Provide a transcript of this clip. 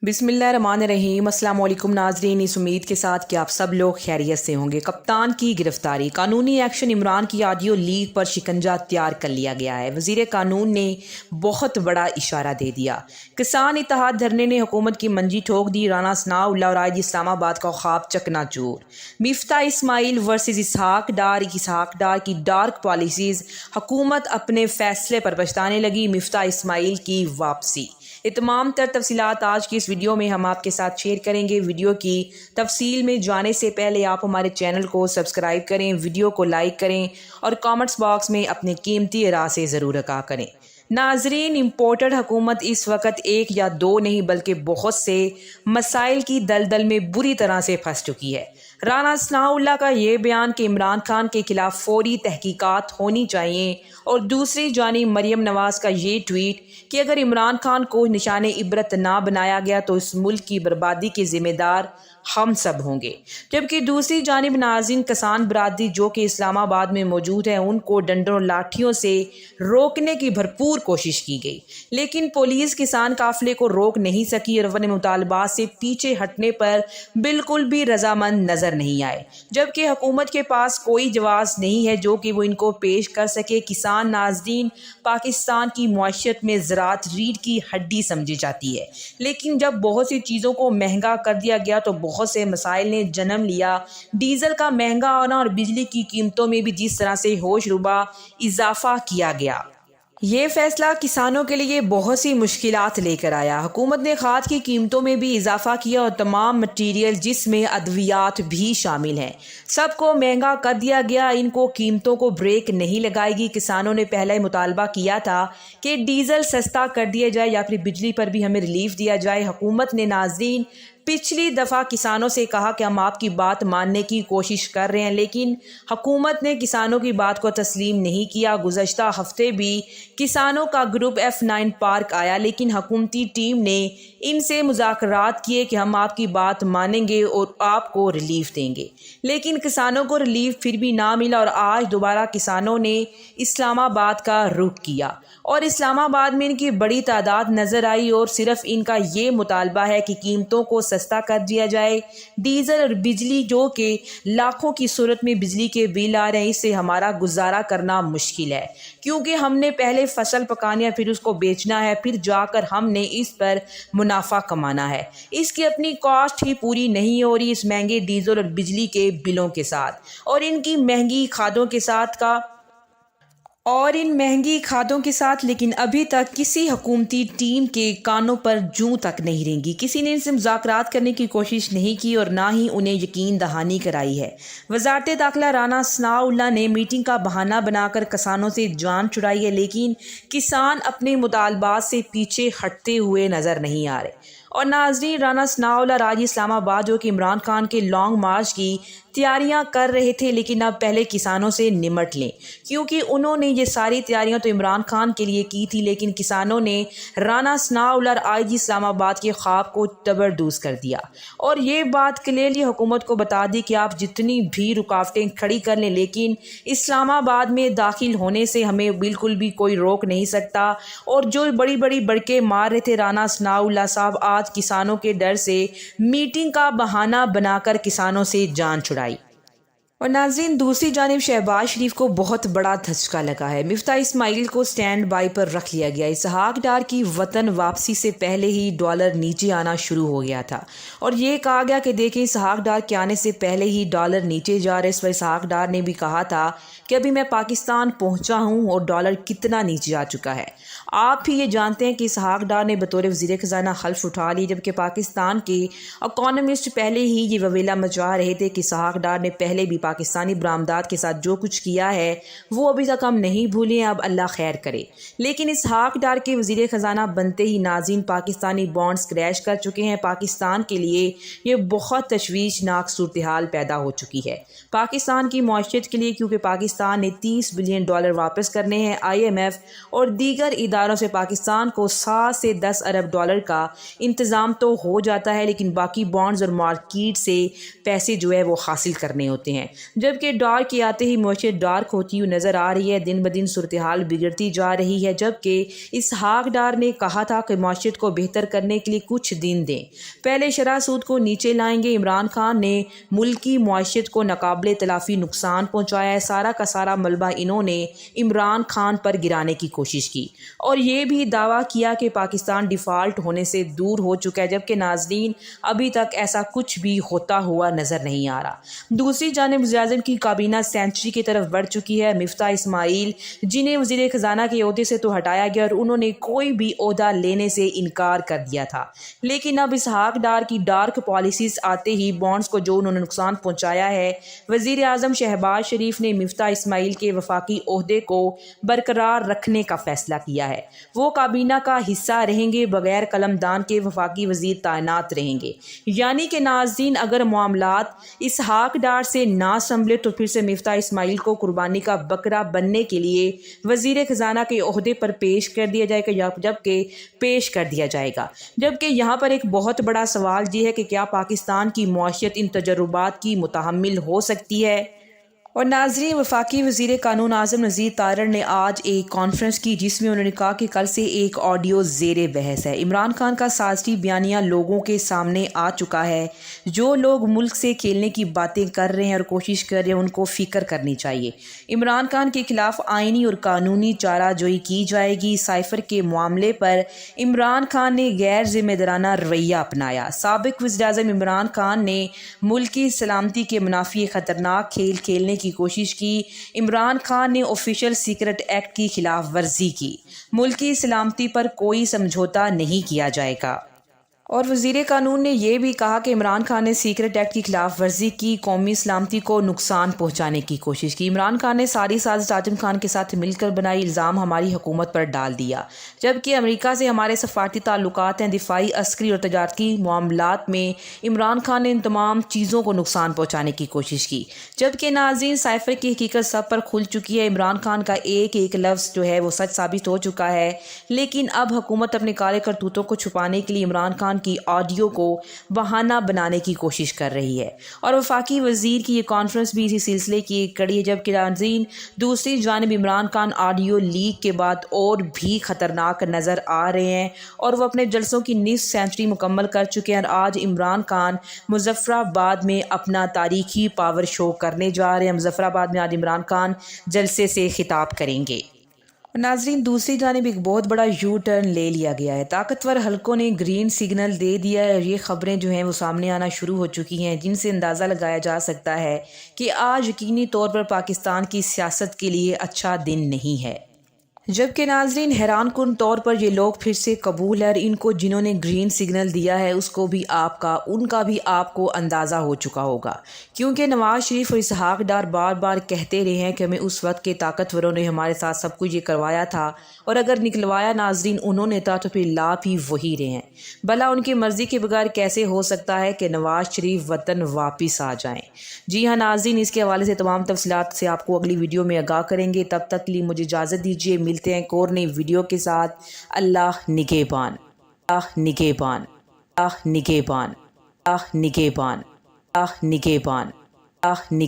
بسم اللہ الرحمن الرحیم۔ السلام علیکم ناظرین، اس امید کے ساتھ کہ آپ سب لوگ خیریت سے ہوں گے۔ کپتان کی گرفتاری، قانونی ایکشن، عمران کی آڈیو لیک پر شکنجہ تیار کر لیا گیا ہے۔ وزیر قانون نے بہت بڑا اشارہ دے دیا۔ کسان اتحاد دھرنے نے حکومت کی منجی ٹھوک دی۔ رانا ثناء اللہ اور آج اسلام آباد کا خواب چکنا چور۔ مفتاح اسماعیل ورسز اسحاق ڈار کی ڈارک پالیسیز، حکومت اپنے فیصلے پر پچھتانے لگی۔ مفتاح اسماعیل کی واپسی، یہ تمام تر تفصیلات آج کی اس ویڈیو میں ہم آپ کے ساتھ شیئر کریں گے۔ ویڈیو کی تفصیل میں جانے سے پہلے آپ ہمارے چینل کو سبسکرائب کریں، ویڈیو کو لائک کریں اور کامنٹس باکس میں اپنے قیمتی رائے سے ضرور آگاہ کریں۔ ناظرین، امپورٹڈ حکومت اس وقت ایک یا دو نہیں بلکہ بہت سے مسائل کی دلدل میں بری طرح سے پھنس چکی ہے۔ رانا ثناء اللہ کا یہ بیان کہ عمران خان کے خلاف فوری تحقیقات ہونی چاہیے، اور دوسری جانب مریم نواز کا یہ ٹویٹ کہ اگر عمران خان کو نشان عبرت نہ بنایا گیا تو اس ملک کی بربادی کے ذمہ دار ہم سب ہوں گے۔ جبکہ دوسری جانب ناظرین، کسان برادری جو کہ اسلام آباد میں موجود ہے، ان کو ڈنڈوں اور لاٹھیوں سے روکنے کی بھرپور کوشش کی گئی، لیکن پولیس کسان قافلے کو روک نہیں سکی اور اپنے مطالبات سے پیچھے ہٹنے پر بالکل بھی رضامند نظر نہیں آئے، جبکہ حکومت کے پاس کوئی جواز نہیں ہے جو کہ وہ ان کو پیش کر سکے۔ کسان ناظرین، پاکستان کی معیشت میں زراعت ریڑھ کی ہڈی سمجھی جاتی ہے، لیکن جب بہت سی چیزوں کو مہنگا کر دیا گیا تو بہت سے مسائل نے جنم لیا۔ ڈیزل کا مہنگا ہونا اور بجلی کی قیمتوں میں بھی جس طرح سے ہوش ربا اضافہ کیا گیا، یہ فیصلہ کسانوں کے لیے بہت سی مشکلات لے کر آیا۔ حکومت نے کھاد کی قیمتوں میں بھی اضافہ کیا اور تمام مٹیریل جس میں ادویات بھی شامل ہیں سب کو مہنگا کر دیا گیا۔ ان کو قیمتوں کو بریک نہیں لگائے گی۔ کسانوں نے پہلے مطالبہ کیا تھا کہ ڈیزل سستا کر دیا جائے یا پھر بجلی پر بھی ہمیں ریلیف دیا جائے۔ حکومت نے ناظرین پچھلی دفعہ کسانوں سے کہا کہ ہم آپ کی بات ماننے کی کوشش کر رہے ہیں، لیکن حکومت نے کسانوں کی بات کو تسلیم نہیں کیا۔ گزشتہ ہفتے بھی کسانوں کا گروپ F9 پارک آیا، لیکن حکومتی ٹیم نے ان سے مذاکرات کیے کہ ہم آپ کی بات مانیں گے اور آپ کو ریلیف دیں گے، لیکن کسانوں کو ریلیف پھر بھی نہ ملا اور آج دوبارہ کسانوں نے اسلام آباد کا رخ کیا اور اسلام آباد میں ان کی بڑی تعداد نظر آئی اور صرف ان کا یہ مطالبہ ہے کہ قیمتوں کو سستا کر دیا جائے۔ ڈیزل اور بجلی جو کہ لاکھوں کی صورت میں بجلی کے بل آ رہے ہیں، اس سے ہمارا گزارا کرنا مشکل ہے، کیونکہ ہم نے پہلے فصل پکانی ہے، پھر اس کو بیچنا ہے، پھر جا کر ہم نے اس پر منافع کمانا ہے۔ اس کی اپنی کاسٹ ہی پوری نہیں ہو رہی اس مہنگے ڈیزل اور بجلی کے بلوں کے ساتھ اور ان کی مہنگی کھادوں کے ساتھ لیکن ابھی تک کسی حکومتی ٹیم کے کانوں پر جوں تک نہیں رینگی۔ کسی نے ان سے مذاکرات کرنے کی کوشش نہیں کی اور نہ ہی انہیں یقین دہانی کرائی ہے۔ وزارت داخلہ رانا ثناء اللہ نے میٹنگ کا بہانہ بنا کر کسانوں سے جان چھڑائی ہے، لیکن کسان اپنے مطالبات سے پیچھے ہٹتے ہوئے نظر نہیں آ رہے۔ اور ناظرین، رانا ثناء اللہ راجی اسلام آباد جو کہ عمران خان کے لانگ مارچ کی تیاریاں کر رہے تھے، لیکن اب پہلے کسانوں سے نمٹ لیں، کیونکہ انہوں نے یہ ساری تیاریاں تو عمران خان کے لیے کی تھی، لیکن کسانوں نے رانا ثناء اللہ اور آئی جی اسلام آباد کے خواب کو تبردوز کر دیا اور یہ بات کلیئرلی حکومت کو بتا دی کہ آپ جتنی بھی رکاوٹیں کھڑی کر لیں، لیکن اسلام آباد میں داخل ہونے سے ہمیں بالکل بھی کوئی روک نہیں سکتا۔ اور جو بڑی بڑی بڑکے مار رہے تھے رانا ثناء اللہ صاحب، آج کسانوں کے ڈر سے میٹنگ کا بہانہ بنا کر کسانوں سے جان چھڑائی۔ اور ناظرین، دوسری جانب شہباز شریف کو بہت بڑا دھچکا لگا ہے۔ مفتاح اسماعیل کو سٹینڈ بائی پر رکھ لیا گیا۔ اسحاق ڈار کی وطن واپسی سے پہلے ہی ڈالر نیچے آنا شروع ہو گیا تھا اور یہ کہا گیا کہ دیکھیں، اسحاق ڈار کے آنے سے پہلے ہی ڈالر نیچے جا رہے۔ اس پر اسحاق ڈار نے بھی کہا تھا کہ ابھی میں پاکستان پہنچا ہوں اور ڈالر کتنا نیچے آ چکا ہے۔ آپ بھی یہ جانتے ہیں کہ اسحاق ڈار نے بطور وزیر خزانہ حلف اٹھا لی، جبکہ پاکستان کے اکانومسٹ پہلے ہی یہ وویلا مچا رہے تھے کہ اسحاق ڈار نے پہلے بھی پاکستانی برآمدات کے ساتھ جو کچھ کیا ہے وہ ابھی تک ہم نہیں بھولے، اب اللہ خیر کرے۔ لیکن اسحاق ڈار کے وزیر خزانہ بنتے ہی ناظرین پاکستانی بانڈز کریش کر چکے ہیں۔ پاکستان کے لیے یہ بہت تشویشناک صورتحال پیدا ہو چکی ہے پاکستان کی معیشت کے لیے، کیونکہ پاکستان نے $30 بلین واپس کرنے ہیں۔ IMF اور دیگر اداروں سے پاکستان کو 7 سے 10 ارب ڈالر کا انتظام تو ہو جاتا ہے، لیکن باقی بانڈز اور مارکیٹ سے پیسے جو ہے وہ حاصل کرنے ہوتے ہیں۔ جبکہ ڈارک کے آتے ہی معیشت ڈارک ہوتی ہوئی نظر آ رہی ہے۔ دن بدن صورتحال بگڑتی جا رہی ہے، جبکہ اسحاق ڈار نے کہا تھا کہ معیشت کو بہتر کرنے کے لیے کچھ دن دیں، پہلے شرح سود کو نیچے لائیں گے۔ عمران خان نے ملک کی معیشت کو ناقابل تلافی نقصان پہنچایا ہے۔ سارا کا سارا ملبہ انہوں نے عمران خان پر گرانے کی کوشش کی اور یہ بھی دعویٰ کیا کہ پاکستان ڈیفالٹ ہونے سے دور ہو چکا ہے، جبکہ ناظرین ابھی تک ایسا کچھ بھی ہوتا ہوا نظر نہیں آ رہا۔ دوسری جانب وزیراعظم کی کابینہ سینچری کی طرف بڑھ چکی ہے۔ مفتاح اسماعیل جنہیں وزیر خزانہ کے عہدے سے تو ہٹایا گیا اور انہوں نے کوئی بھی عہدہ لینے سے انکار کر دیا تھا، لیکن اب اسحاق ڈار کی ڈارک پالیسیز آتے ہی بانڈز کو جو انہوں نے نقصان پہنچایا ہے، وزیر اعظم شہباز شریف نے مفتاح اسماعیل کے وفاقی عہدے کو برقرار رکھنے کا فیصلہ کیا ہے۔ وہ کابینہ کا حصہ رہیں گے، بغیر قلمدان کے وفاقی وزیر تعینات رہیں گے۔ یعنی کہ ناظرین اگر معاملات اسحاق ڈار سے نہ سنبھلے تو پھر سے مفتاح اسماعیل کو قربانی کا بکرا بننے کے لیے وزیر خزانہ کے عہدے پر پیش کر دیا جائے گا، جبکہ یہاں پر ایک بہت بڑا سوال یہ ہے کہ کیا پاکستان کی معیشت ان تجربات کی متحمل ہو سکتی ہے؟ اور ناظرین وفاقی وزیر قانون اعظم نذیر طائر نے آج ایک کانفرنس کی جس میں انہوں نے کہا کہ کل سے ایک آڈیو زیر بحث ہے۔ عمران خان کا سازشی بیانیہ لوگوں کے سامنے آ چکا ہے۔ جو لوگ ملک سے کھیلنے کی باتیں کر رہے ہیں اور کوشش کر رہے ہیں ان کو فکر کرنی چاہیے۔ عمران خان کے خلاف آئینی اور قانونی چارہ جوئی کی جائے گی۔ سائفر کے معاملے پر عمران خان نے غیر ذمہ دارانہ رویہ اپنایا۔ سابق وزیراعظم عمران خان نے ملک کی سلامتی کے منافی خطرناک کھیل کھیلنے کی کوشش کی۔ عمران خان نے آفیشل سیکرٹ ایکٹ کی خلاف ورزی کی۔ ملک کی سلامتی پر کوئی سمجھوتہ نہیں کیا جائے گا۔ اور وزیر قانون نے یہ بھی کہا کہ عمران خان نے سیکرٹ ایکٹ کی خلاف ورزی کی، قومی سلامتی کو نقصان پہنچانے کی کوشش کی۔ عمران خان نے ساری سازش اعظم خان کے ساتھ مل کر بنائی، الزام ہماری حکومت پر ڈال دیا، جبکہ امریکہ سے ہمارے سفارتی تعلقات ہیں۔ دفاعی، عسکری اور تجارتی معاملات میں عمران خان نے ان تمام چیزوں کو نقصان پہنچانے کی کوشش کی، جبکہ ناظرین سائفر کی حقیقت سب پر کھل چکی ہے۔ عمران خان کا ایک ایک لفظ جو ہے وہ سچ ثابت ہو چکا ہے، لیکن اب حکومت اپنے کالے کرتوتوں کو چھپانے کے لیے عمران خان کی آڈیو کو بہانہ بنانے کی کوشش کر رہی ہے۔ اور وفاقی وزیر کی یہ کانفرنس بھی اسی سلسلے کی ایک کڑی ہے، جبکہ ناظرین دوسری جانب عمران خان آڈیو لیک کے بعد اور بھی خطرناک نظر آ رہے ہیں اور وہ اپنے جلسوں کی نصف سینچری مکمل کر چکے ہیں۔ اور آج عمران خان مظفر آباد میں اپنا تاریخی پاور شو کرنے جا رہے ہیں۔ مظفر آباد میں آج عمران خان جلسے سے خطاب کریں گے۔ ناظرین دوسری جانب ایک بہت بڑا یو ٹرن لے لیا گیا ہے۔ طاقتور حلقوں نے گرین سگنل دے دیا ہے اور یہ خبریں جو ہیں وہ سامنے آنا شروع ہو چکی ہیں، جن سے اندازہ لگایا جا سکتا ہے کہ آج یقینی طور پر پاکستان کی سیاست کے لیے اچھا دن نہیں ہے۔ جبکہ ناظرین حیران کن طور پر یہ لوگ پھر سے قبول ہے اور ان کو جنہوں نے گرین سگنل دیا ہے ان کا بھی آپ کو اندازہ ہو چکا ہوگا، کیونکہ نواز شریف اور اسحاق ڈار بار بار کہتے رہے ہیں کہ ہمیں اس وقت کے طاقتوروں نے ہمارے ساتھ سب کچھ یہ کروایا تھا، اور اگر نکلوایا ناظرین انہوں نے تھا تو پھر لا بھی وہی رہے ہیں۔ بھلا ان کی مرضی کے بغیر کیسے ہو سکتا ہے کہ نواز شریف وطن واپس آ جائیں؟ جی ہاں ناظرین، اس کے حوالے سے تمام تفصیلات سے آپ کو اگلی ویڈیو میں آگاہ کریں گے۔ تب تک کے لیے مجھے اجازت دیجیے، ملتے ہیں ایک اور نئی ویڈیو کے ساتھ۔ اللہ نگہبان، اللہ نگہبان، اللہ نگہبان، اللہ نگہبان، اللہ نگہبان، اللہ نگہبان۔